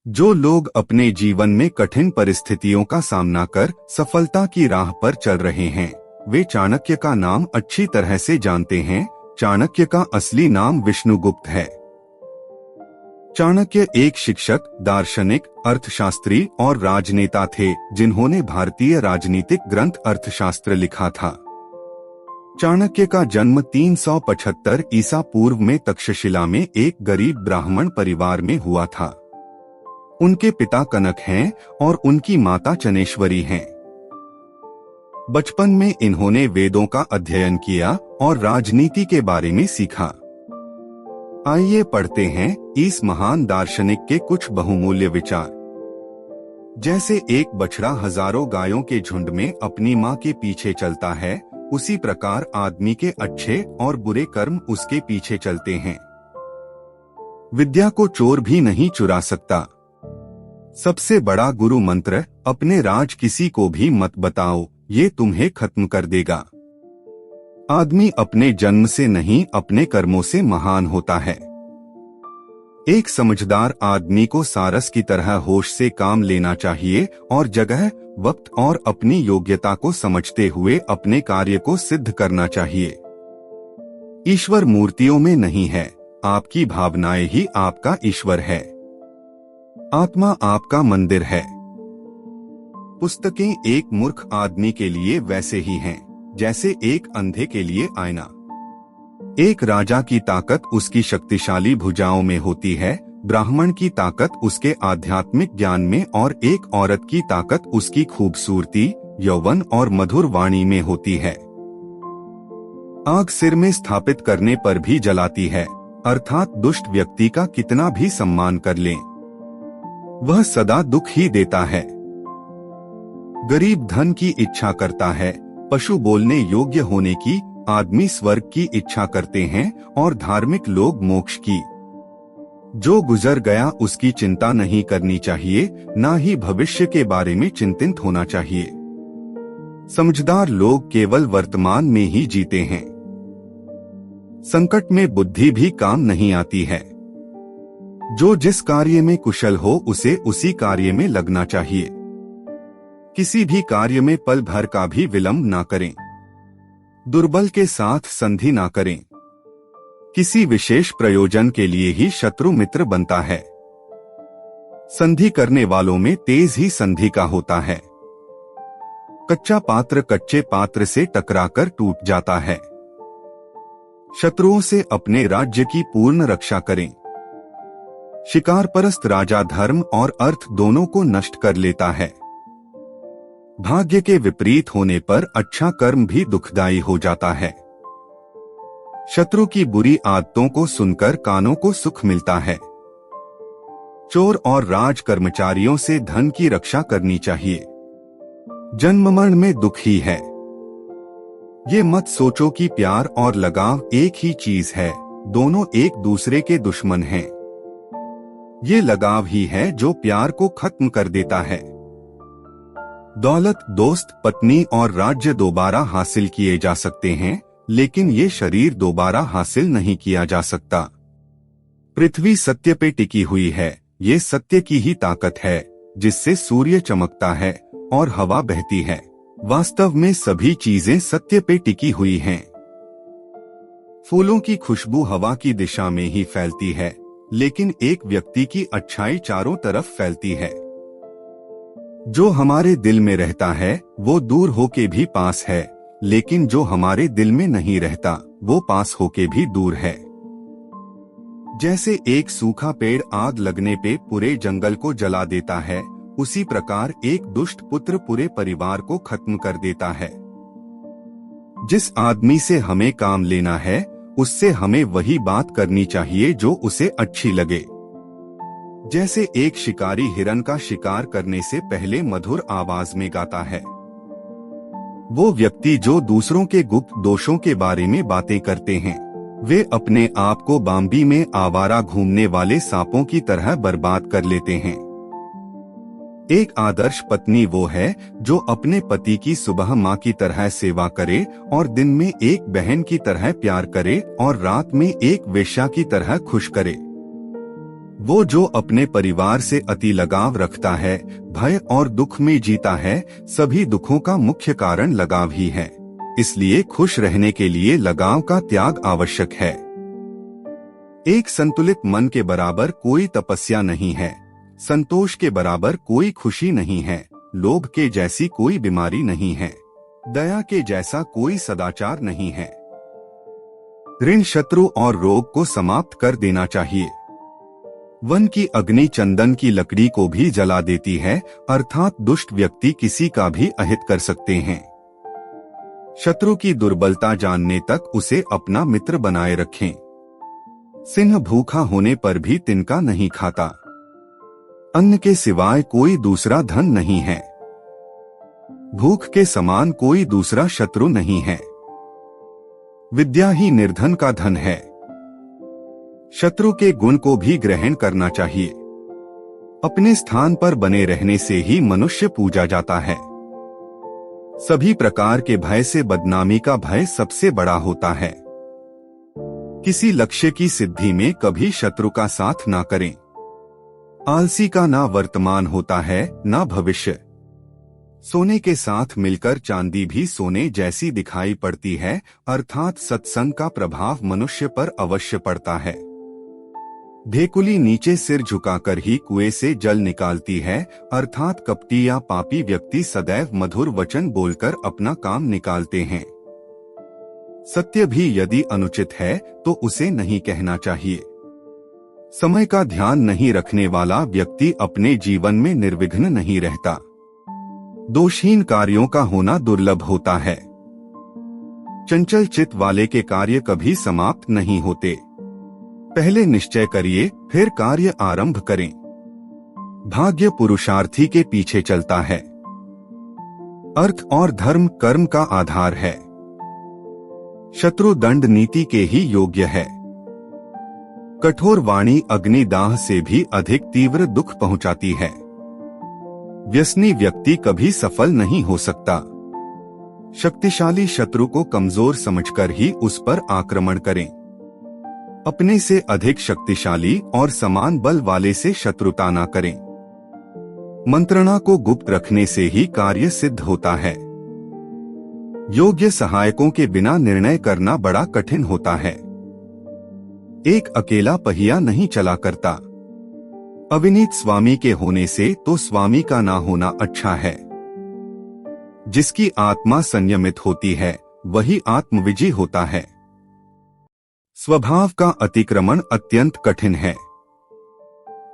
जो लोग अपने जीवन में कठिन परिस्थितियों का सामना कर सफलता की राह पर चल रहे हैं, वे चाणक्य का नाम अच्छी तरह से जानते हैं। चाणक्य का असली नाम विष्णुगुप्त है। चाणक्य एक शिक्षक, दार्शनिक, अर्थशास्त्री और राजनेता थे, जिन्होंने भारतीय राजनीतिक ग्रंथ अर्थशास्त्र लिखा था। चाणक्य का जन्म 375 ईसा पूर्व में तक्षशिला में एक गरीब ब्राह्मण परिवार में हुआ था। उनके पिता कनक हैं और उनकी माता चनेश्वरी हैं। बचपन में इन्होंने वेदों का अध्ययन किया और राजनीति के बारे में सीखा। आइए पढ़ते हैं इस महान दार्शनिक के कुछ बहुमूल्य विचार। जैसे एक बछड़ा हजारों गायों के झुंड में अपनी मां के पीछे चलता है, उसी प्रकार आदमी के अच्छे और बुरे कर्म उसके पीछे चलते हैं। विद्या को चोर भी नहीं चुरा सकता। सबसे बड़ा गुरु मंत्र, अपने राज किसी को भी मत बताओ, ये तुम्हें खत्म कर देगा। आदमी अपने जन्म से नहीं, अपने कर्मों से महान होता है। एक समझदार आदमी को सारस की तरह होश से काम लेना चाहिए और जगह, वक्त और अपनी योग्यता को समझते हुए अपने कार्य को सिद्ध करना चाहिए। ईश्वर मूर्तियों में नहीं है, आपकी भावनाएं ही आपका ईश्वर है। आत्मा आपका मंदिर है। पुस्तकें एक मूर्ख आदमी के लिए वैसे ही हैं, जैसे एक अंधे के लिए आईना। एक राजा की ताकत उसकी शक्तिशाली भुजाओं में होती है, ब्राह्मण की ताकत उसके आध्यात्मिक ज्ञान में और एक औरत की ताकत उसकी खूबसूरती, यौवन और मधुर वाणी में होती है। आग सिर में स्थापित करने पर भी जलाती है, अर्थात दुष्ट व्यक्ति का कितना भी सम्मान कर लें, वह सदा दुख ही देता है। गरीब धन की इच्छा करता है, पशु बोलने योग्य होने की, आदमी स्वर्ग की इच्छा करते हैं और धार्मिक लोग मोक्ष की। जो गुजर गया उसकी चिंता नहीं करनी चाहिए, ना ही भविष्य के बारे में चिंतित होना चाहिए। समझदार लोग केवल वर्तमान में ही जीते हैं। संकट में बुद्धि भी काम नहीं आती है। जो जिस कार्य में कुशल हो उसे उसी कार्य में लगना चाहिए। किसी भी कार्य में पल भर का भी विलंब ना करें। दुर्बल के साथ संधि ना करें। किसी विशेष प्रयोजन के लिए ही शत्रु मित्र बनता है। संधि करने वालों में तेज ही संधि का होता है। कच्चा पात्र कच्चे पात्र से टकराकर टूट जाता है। शत्रुओं से अपने राज्य की पूर्ण रक्षा करें। शिकारपरस्त राजा धर्म और अर्थ दोनों को नष्ट कर लेता है। भाग्य के विपरीत होने पर अच्छा कर्म भी दुखदायी हो जाता है। शत्रु की बुरी आदतों को सुनकर कानों को सुख मिलता है। चोर और राज कर्मचारियों से धन की रक्षा करनी चाहिए। जन्म मरण में दुख ही है। ये मत सोचो कि प्यार और लगाव एक ही चीज है, दोनों एक दूसरे के दुश्मन हैं। ये लगाव ही है जो प्यार को खत्म कर देता है। दौलत, दोस्त, पत्नी और राज्य दोबारा हासिल किए जा सकते हैं, लेकिन ये शरीर दोबारा हासिल नहीं किया जा सकता। पृथ्वी सत्य पे टिकी हुई है, ये सत्य की ही ताकत है जिससे सूर्य चमकता है और हवा बहती है। वास्तव में सभी चीजें सत्य पे टिकी हुई हैं। फूलों की खुशबू हवा की दिशा में ही फैलती है, लेकिन एक व्यक्ति की अच्छाई चारों तरफ फैलती है। जो हमारे दिल में रहता है वो दूर होके भी पास है, लेकिन जो हमारे दिल में नहीं रहता वो पास होके भी दूर है। जैसे एक सूखा पेड़ आग लगने पे पूरे जंगल को जला देता है, उसी प्रकार एक दुष्ट पुत्र पूरे परिवार को खत्म कर देता है। जिस आदमी से हमें काम लेना है उससे हमें वही बात करनी चाहिए जो उसे अच्छी लगे। जैसे एक शिकारी हिरन का शिकार करने से पहले मधुर आवाज में गाता है। वो व्यक्ति जो दूसरों के गुप्त दोषों के बारे में बातें करते हैं, वे अपने आप को बाम्बी में आवारा घूमने वाले सांपों की तरह बर्बाद कर लेते हैं। एक आदर्श पत्नी वो है जो अपने पति की सुबह माँ की तरह सेवा करे और दिन में एक बहन की तरह प्यार करे और रात में एक वेश्या की तरह खुश करे। वो जो अपने परिवार से अति लगाव रखता है, भय और दुख में जीता है, सभी दुखों का मुख्य कारण लगाव ही है। इसलिए खुश रहने के लिए लगाव का त्याग आवश्यक है। एक संतुलित मन के बराबर कोई तपस्या नहीं है, संतोष के बराबर कोई खुशी नहीं है, लोभ के जैसी कोई बीमारी नहीं है, दया के जैसा कोई सदाचार नहीं है। ऋण, शत्रु और रोग को समाप्त कर देना चाहिए। वन की अग्नि चंदन की लकड़ी को भी जला देती है, अर्थात दुष्ट व्यक्ति किसी का भी अहित कर सकते हैं। शत्रु की दुर्बलता जानने तक उसे अपना मित्र बनाए रखें। सिंह भूखा होने पर भी तिनका नहीं खाता। अन्न के सिवाय कोई दूसरा धन नहीं है। भूख के समान कोई दूसरा शत्रु नहीं है। विद्या ही निर्धन का धन है। शत्रु के गुण को भी ग्रहण करना चाहिए। अपने स्थान पर बने रहने से ही मनुष्य पूजा जाता है। सभी प्रकार के भय से बदनामी का भय सबसे बड़ा होता है। किसी लक्ष्य की सिद्धि में कभी शत्रु का साथ ना करें। आलसी का ना वर्तमान होता है ना भविष्य। सोने के साथ मिलकर चांदी भी सोने जैसी दिखाई पड़ती है, अर्थात सत्संग का प्रभाव मनुष्य पर अवश्य पड़ता है। ढेकुली नीचे सिर झुकाकर ही कुएं से जल निकालती है, अर्थात कपटी या पापी व्यक्ति सदैव मधुर वचन बोलकर अपना काम निकालते हैं। सत्य भी यदि अनुचित है तो उसे नहीं कहना चाहिए। समय का ध्यान नहीं रखने वाला व्यक्ति अपने जीवन में निर्विघ्न नहीं रहता। दोषहीन कार्यों का होना दुर्लभ होता है। चंचल चित्त वाले के कार्य कभी समाप्त नहीं होते। पहले निश्चय करिए, फिर कार्य आरंभ करें। भाग्य पुरुषार्थी के पीछे चलता है। अर्थ और धर्म कर्म का आधार है। शत्रु दंड नीति के ही योग्य है। कठोर वाणी अग्निदाह से भी अधिक तीव्र दुख पहुंचाती है। व्यसनी व्यक्ति कभी सफल नहीं हो सकता। शक्तिशाली शत्रु को कमजोर समझकर ही उस पर आक्रमण करें। अपने से अधिक शक्तिशाली और समान बल वाले से शत्रुता न करें। मंत्रणा को गुप्त रखने से ही कार्य सिद्ध होता है। योग्य सहायकों के बिना निर्णय करना बड़ा कठिन होता है। एक अकेला पहिया नहीं चला करता। अविनीत स्वामी के होने से तो स्वामी का ना होना अच्छा है। जिसकी आत्मा संयमित होती है वही आत्मविजयी होता है। स्वभाव का अतिक्रमण अत्यंत कठिन है।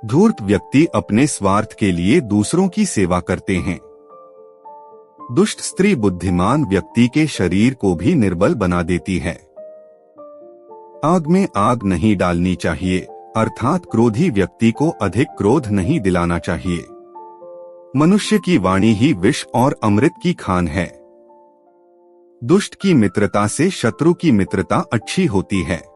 धूर्त व्यक्ति अपने स्वार्थ के लिए दूसरों की सेवा करते हैं। दुष्ट स्त्री बुद्धिमान व्यक्ति के शरीर को भी निर्बल बना देती है। आग में आग नहीं डालनी चाहिए, अर्थात क्रोधी व्यक्ति को अधिक क्रोध नहीं दिलाना चाहिए। मनुष्य की वाणी ही विष और अमृत की खान है। दुष्ट की मित्रता से शत्रु की मित्रता अच्छी होती है।